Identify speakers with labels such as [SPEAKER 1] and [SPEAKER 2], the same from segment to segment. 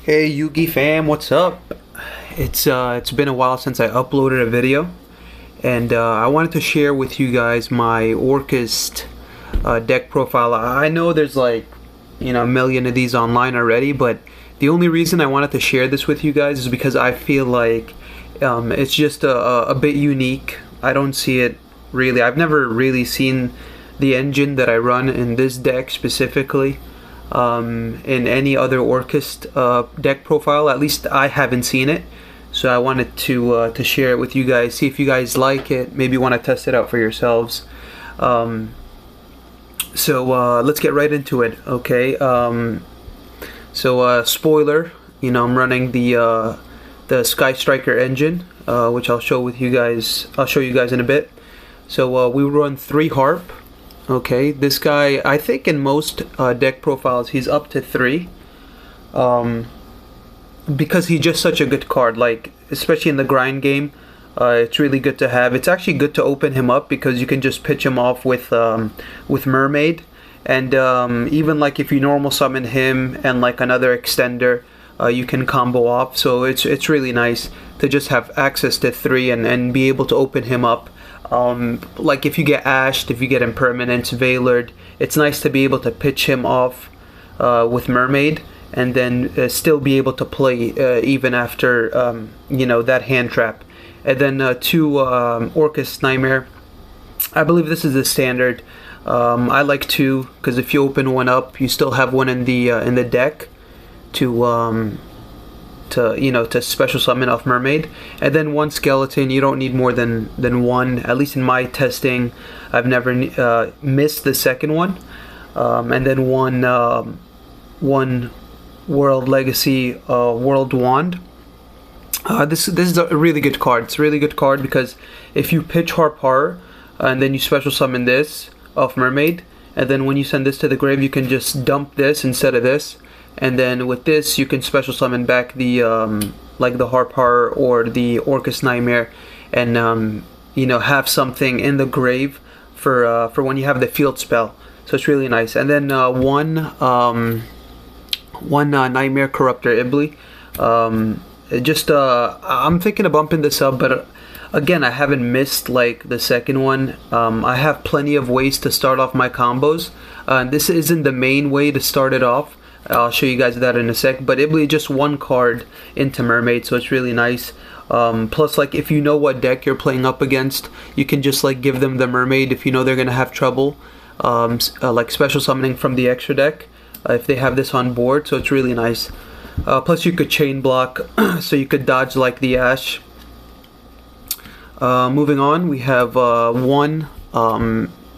[SPEAKER 1] Hey YugiFam, what's up? It's been a while since I uploaded a video, and I wanted to share with you guys my Orcust deck profile. I know there's a million of these online already, but the only reason I wanted to share this with you guys is because I feel like it's just a bit unique. I don't see it really. I've never really seen the engine that I run in this deck specifically in any other Orcust deck profile. At least I haven't seen it, so I wanted to share it with you guys. See if you guys like it. Maybe want to test it out for yourselves. So let's get right into it. Okay. Spoiler. I'm running the Sky Striker engine, which I'll show you guys in a bit. So we run 3 harp. Okay, this guy, I think in most deck profiles, he's up to 3. Because he's just such a good card, especially in the grind game, it's really good to have. It's actually good to open him up because you can just pitch him off with Mermaid. And even if you normal summon him and another extender, you can combo off. So it's really nice to just have access to 3 and be able to open him up. If you get ashed, if you get impermanence, Veilered, it's nice to be able to pitch him off with Mermaid and then still be able to play even after that hand trap. And then 2 Orcust Nightmare. I believe this is the standard. I like 2 because if you open one up, you still have one in the deck to special summon off Mermaid. And then 1 skeleton. You don't need more than 1. At least in my testing, I've never missed the second one. And then 1 World Legacy World Wand. This is a really good card. It's a really good card because if you pitch Harp Horror and then you special summon this off Mermaid, and then when you send this to the grave, you can just dump this instead of this. And then with this, you can special summon back the the Harp Horror or the Orcust Nightmare, and have something in the grave for when you have the field spell. So it's really nice. And then one Nightmare Corruptor Ibli. I'm thinking of bumping this up, but again, I haven't missed the second one. I have plenty of ways to start off my combos. This isn't the main way to start it off. I'll show you guys that in a sec, but Ibli just 1 card into Mermaid, so it's really nice. Plus, if you know what deck you're playing up against, you can just give them the Mermaid if you know they're gonna have trouble, special summoning from the extra deck if they have this on board. So it's really nice. Plus, you could chain block, so you could dodge the Ash. Moving on, we have 1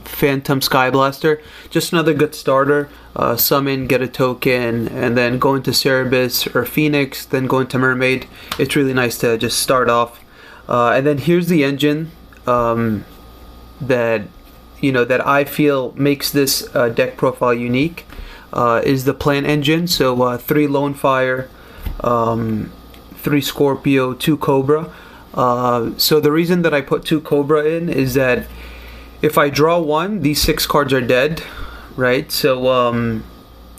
[SPEAKER 1] Phantom Skyblaster, just another good starter. Summon, get a token, and then go into Cerebus or Phoenix, then go into Mermaid. It's really nice to just start off. And then here's the engine that I feel makes this deck profile unique. Is the Plant Engine. So 3 Lone Fire, 3 Scorpio, 2 Cobra. So the reason that I put 2 Cobra in is that if I draw 1, these 6 cards are dead, right? So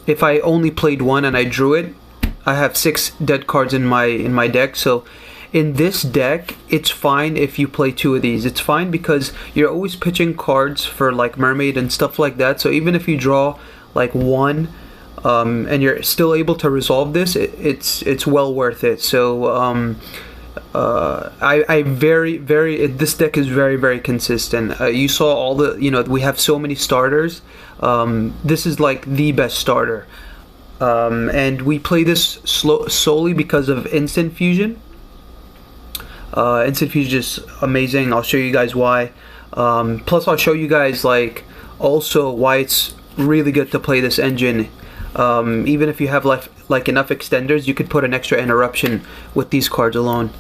[SPEAKER 1] if I only played 1 and I drew it, I have 6 dead cards in my deck. So in this deck, it's fine if you play 2 of these. It's fine because you're always pitching cards for Mermaid and stuff like that. So even if you draw 1 and you're still able to resolve this, it's well worth it. So this deck is very, very consistent. You saw all the, we have so many starters. This is the best starter. And we play this solely because of Instant Fusion. Instant Fusion is just amazing. I'll show you guys why. Plus I'll show you guys also why it's really good to play this engine. Even if you have enough extenders, you could put an extra interruption with these cards alone.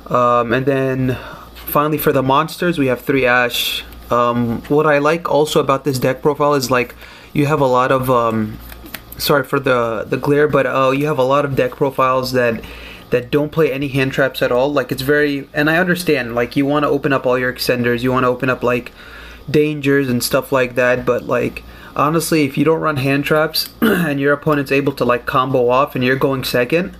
[SPEAKER 1] And then finally for the monsters, we have 3 Ash. What I like also about this deck profile is you have a lot of sorry for the glare, but you have a lot of deck profiles that don't play any hand traps at all. It's very, and I understand you want to open up all your extenders, you want to open up dangers and stuff like that, but honestly, if you don't run hand traps and your opponent's able to like combo off and you're going second,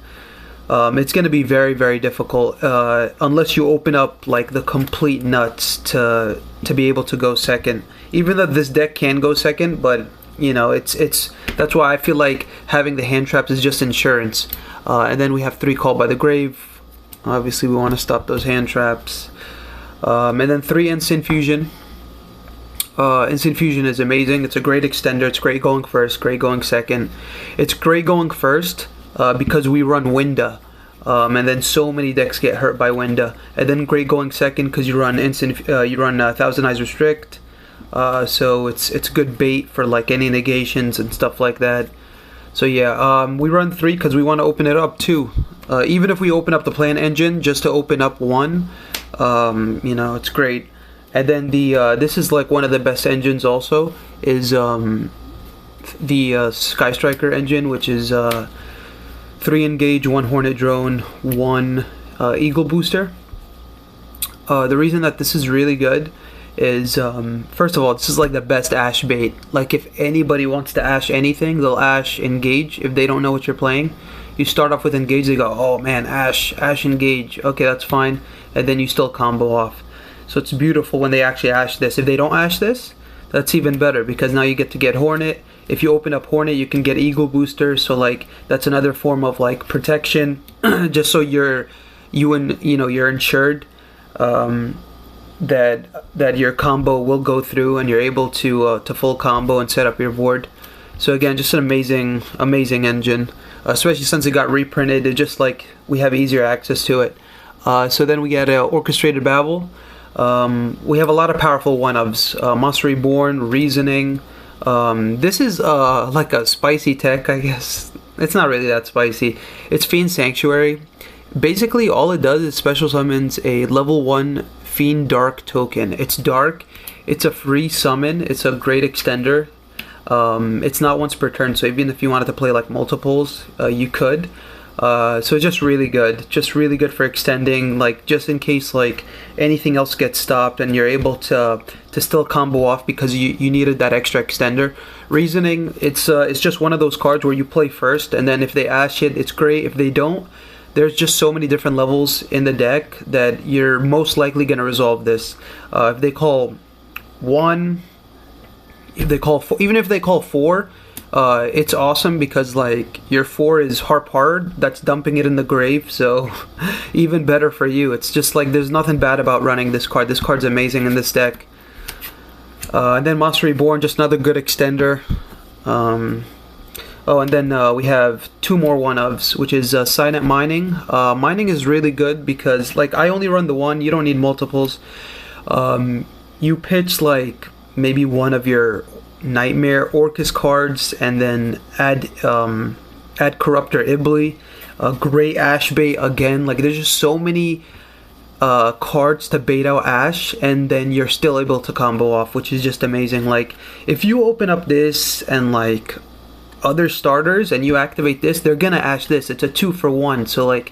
[SPEAKER 1] it's going to be very, very difficult unless you open up like the complete nuts to be able to go second. Even though this deck can go second, but you know, it's that's why I feel like having the hand traps is just insurance. And then we have 3 Called by the Grave. Obviously, we want to stop those hand traps. And then 3 Instant Fusion. Instant Fusion is amazing. It's a great extender. It's great going first, great going second. It's great going first because we run Winda. And then so many decks get hurt by Winda. And then great going second because you run Thousand Eyes Restrict. So it's good bait for like any negations and stuff like that. So yeah, we run 3 because we want to open it up too. Even if we open up the plan engine just to open up 1, you know, it's great. And then this is like one of the best engines also is the Sky Striker engine, which is 3 Engage, 1 Hornet Drone, 1 Eagle Booster. The reason that this is really good is first of all, this is like the best Ash bait. Like if anybody wants to Ash anything, they'll Ash Engage if they don't know what you're playing. You start off with Engage, they go, oh man, Ash Engage, okay, that's fine, and then you still combo off. So it's beautiful when they actually Ash this. If they don't Ash this, that's even better because now you get to get Hornet. If you open up Hornet, you can get Eagle Booster, so like that's another form of like protection just so you're insured that your combo will go through and you're able to full combo and set up your board. So again, just an amazing engine, especially since it got reprinted. It just like we have easier access to it. So then we get Orchestrated Babel. We have a lot of powerful one-ofs. Monster Reborn, Reasoning. This is like a spicy tech, I guess. It's not really that spicy. It's Fiend Sanctuary. Basically, all it does is special summons a level 1 Fiend Dark token. It's dark. It's a free summon. It's a great extender. It's not once per turn, so even if you wanted to play like multiples, you could. So it's just really good for extending, like just in case like anything else gets stopped and you're able to still combo off because you needed that extra extender. Reasoning, it's just one of those cards where you play first, and then if they Ash it, it's great. If they don't, there's just so many different levels in the deck that you're most likely going to resolve this. If they call 1, if they call 4, even if they call 4, it's awesome because like your 4 is Harp Hard, that's dumping it in the grave, so even better for you. It's just like there's nothing bad about running this card. This card's amazing in this deck. And then Monster Reborn, just another good extender. Oh, and then we have 2 more one-ofs, which is Silent Mining. Mining is really good because like I only run the 1, you don't need multiples. You pitch like maybe one of your Nightmare Orcust cards and then add Corruptor Ibly, a great Ash bait again. Like there's just so many cards to bait out Ash, and then you're still able to combo off, which is just amazing. Like if you open up this and like other starters and you activate this, they're gonna Ash this. It's a 2 for 1, so like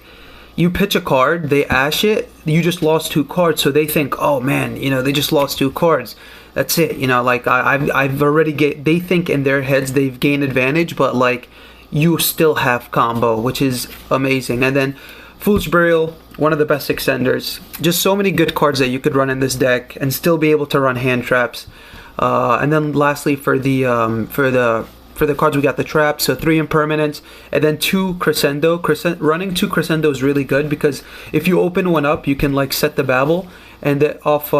[SPEAKER 1] you pitch a card, they Ash it, you just lost 2 cards, so they think, oh man, you know, they just lost 2 cards. That's it, you know, like I've already they think in their heads they've gained advantage, but like you still have combo, which is amazing. And then Foolish Burial, one of the best extenders. Just so many good cards that you could run in this deck and still be able to run hand traps. And then lastly for the cards, we got the trap, so 3 Impermanence, and then 2 Crescendo. Running 2 Crescendo is really good because if you open one up, you can like set the Babel and off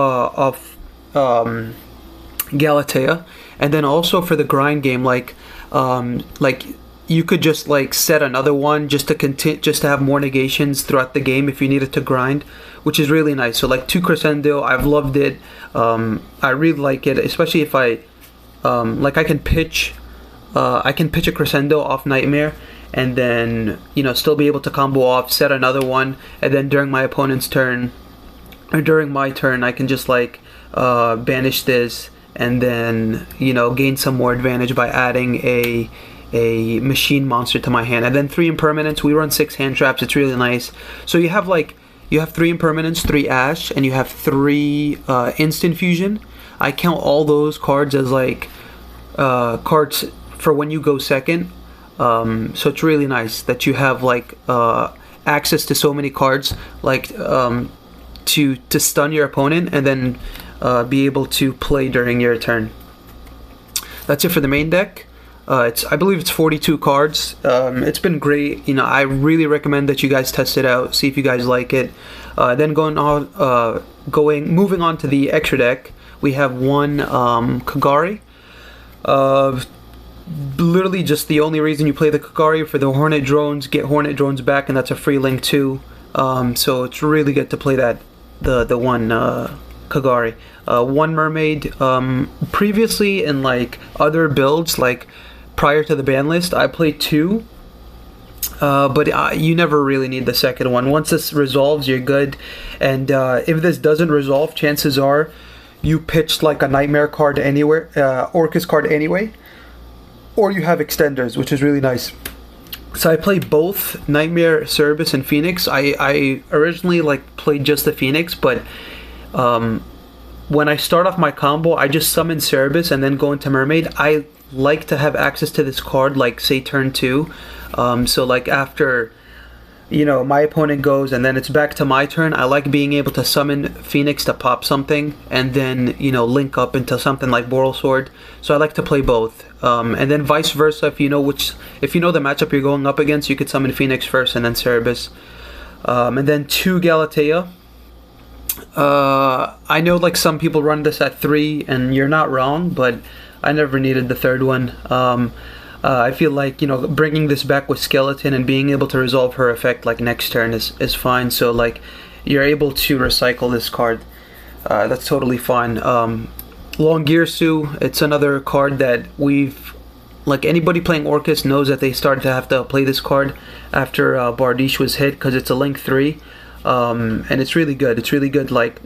[SPEAKER 1] Galatea, and then also for the grind game, like you could just like set another one just to have more negations throughout the game if you needed to grind, which is really nice. So like 2 Crescendo, I've loved it. I really like it, especially if I can pitch a Crescendo off Nightmare and then, you know, still be able to combo off, set another one, and then during my opponent's turn or during my turn I can just like banish this and then, you know, gain some more advantage by adding a machine monster to my hand. And then 3 Impermanence, we run 6 hand traps. It's really nice. So you have 3 Impermanence, 3 Ash, and you have 3 Instant Fusion. I count all those cards as like cards for when you go second. So it's really nice that you have like access to so many cards, like to stun your opponent and then be able to play during your turn. That's it for the main deck. I believe it's 42 cards. It's been great. You know, I really recommend that you guys test it out, see if you guys like it. Then moving on to the extra deck, we have one Kagari. Literally just the only reason you play the Kagari for the Hornet drones, get Hornet drones back, and that's a free link too. So it's really good to play that the one Kagari. One mermaid. Previously in like other builds, like prior to the ban list, I played two. But you never really need the second one. Once this resolves, you're good. And if this doesn't resolve, chances are you pitched like a Nightmare card anywhere, Orcust card anyway, or you have extenders, which is really nice. So I play both Nightmare, Cerberus, and Phoenix. I originally like played just the Phoenix, but when I start off my combo, I just summon Cerberus and then go into Mermaid. I like to have access to this card, like say turn 2. So like after, you know, my opponent goes and then it's back to my turn, I like being able to summon Phoenix to pop something and then, you know, link up into something like Boral Sword. So I like to play both. And then vice versa, if you know the matchup you're going up against, you could summon Phoenix first and then Cerberus. And then 2 Galatea. I know like some people run this at 3 and you're not wrong, but I never needed the third one. I feel like, you know, bringing this back with Skeleton and being able to resolve her effect like next turn is fine. So like you're able to recycle this card. That's totally fine. Longirsu, it's another card that like anybody playing Orcust knows that they started to have to play this card after Bardiche was hit, because it's a link 3. And it's really good. It's really good, like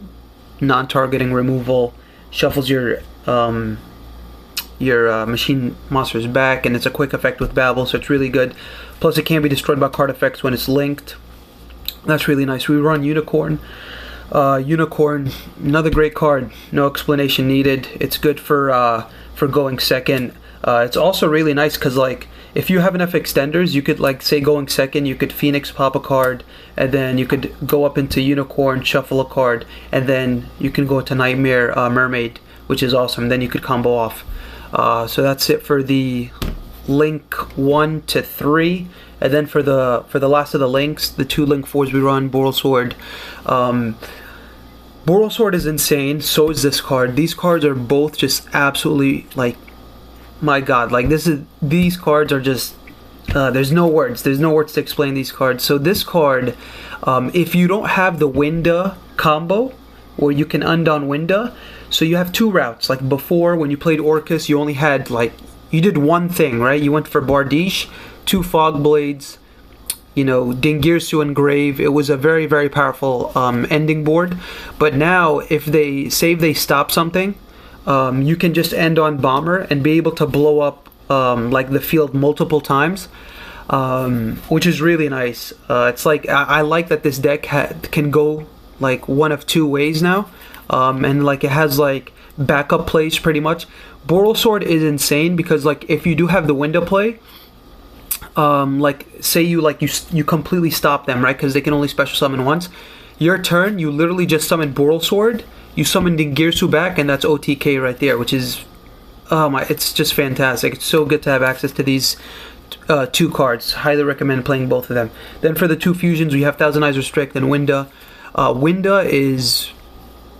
[SPEAKER 1] non-targeting removal, shuffles your machine monsters back, and it's a quick effect with Babel, so it's really good. Plus it can be destroyed by card effects when it's linked. That's really nice. We run Unicorn. Unicorn, another great card, no explanation needed. It's good for going second. It's also really nice because like if you have enough extenders, you could like say going second, you could Phoenix pop a card, and then you could go up into Unicorn, shuffle a card, and then you can go to Nightmare Mermaid, which is awesome. Then you could combo off. So that's it for the link 1 to 3, and then for the last of the links, the 2 link 4s we run Boral Sword. Boral Sword is insane. So is this card. These cards are both just absolutely like, my God, like these cards are just there's no words to explain these cards. So this card, if you don't have the Winda combo where you can undone Winda, so you have 2 routes. Like before, when you played Orcust, you only had like, you did one thing, right? You went for Bardiche, 2 Fog Blades, you know, Dingirsu and Grave. It was a very, very powerful ending board. But now, if they stop something, you can just end on Bomber and be able to blow up like the field multiple times, which is really nice. It's like, I like that this deck can go like one of 2 ways now. And like it has like backup plays pretty much. Boral Sword is insane because like if you do have the window play, like say you completely stop them, right? Because they can only special summon once. Your turn, you literally just summon Boral Sword, you summon Dingirsu back, and that's OTK right there, which is it's just fantastic. It's so good to have access to these 2 cards. Highly recommend playing both of them. Then for the 2 fusions, we have Thousand Eyes Restrict and Winda. Winda is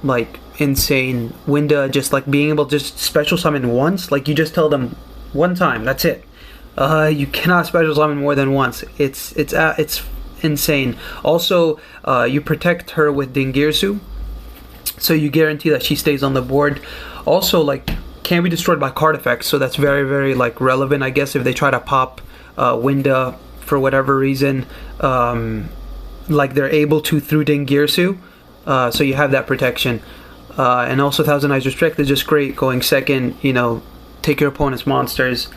[SPEAKER 1] like insane. Winda, just like being able to just special summon once, like you just tell them one time, that's it. You cannot special summon more than once. It's insane. Also, you protect her with Dingirsu, so you guarantee that she stays on the board. Also, like, can be destroyed by card effects, so that's very, very like relevant, I guess, if they try to pop Winda for whatever reason. Like they're able to through Dingirsu. So you have that protection. And also Thousand Eyes Restrict is just great going second, you know, take your opponent's monsters.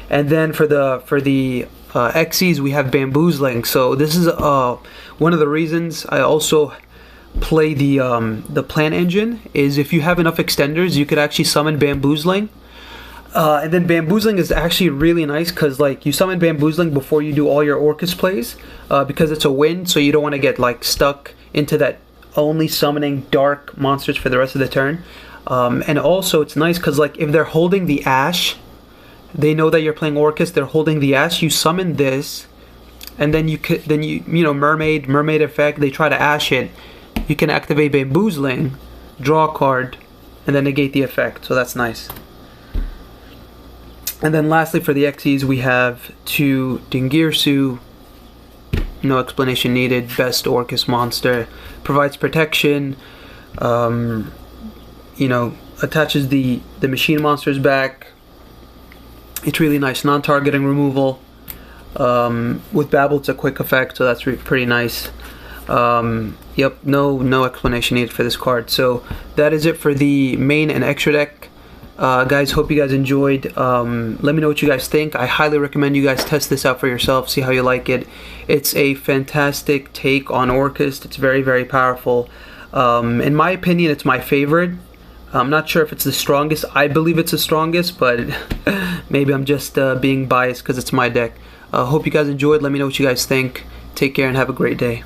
[SPEAKER 1] And then for the Xyz, we have Bamboozling. So this is one of the reasons I also play the Plant Engine, is if you have enough extenders, you could actually summon Bamboozling. And then Bamboozling is actually really nice because like you summon Bamboozling before you do all your Orcust plays because it's a win, so you don't want to get like stuck into that only summoning dark monsters for the rest of the turn. And also it's nice because like if they're holding the Ash, they know that you're playing Orcust, they're holding the Ash, you summon this, and then you know, mermaid effect, they try to Ash it, you can activate Bamboozling, draw a card, and then negate the effect, so that's nice. And then lastly for the Xyz we have 2 Dingirsu, no explanation needed, best Orcust monster, provides protection, you know, attaches the machine monsters back. It's really nice, non-targeting removal. With Babel it's a quick effect, so that's pretty nice. Yep, no explanation needed for this card. So that is it for the main and extra deck. Guys, hope you guys enjoyed. Let me know what you guys think. I highly recommend you guys test this out for yourself, see how you like it. It's a fantastic take on Orcust. It's very, very powerful. In my opinion, it's my favorite. I'm not sure if it's the strongest. I believe it's the strongest, but maybe I'm just being biased because it's my deck. Hope you guys enjoyed. Let me know what you guys think. Take care and have a great day.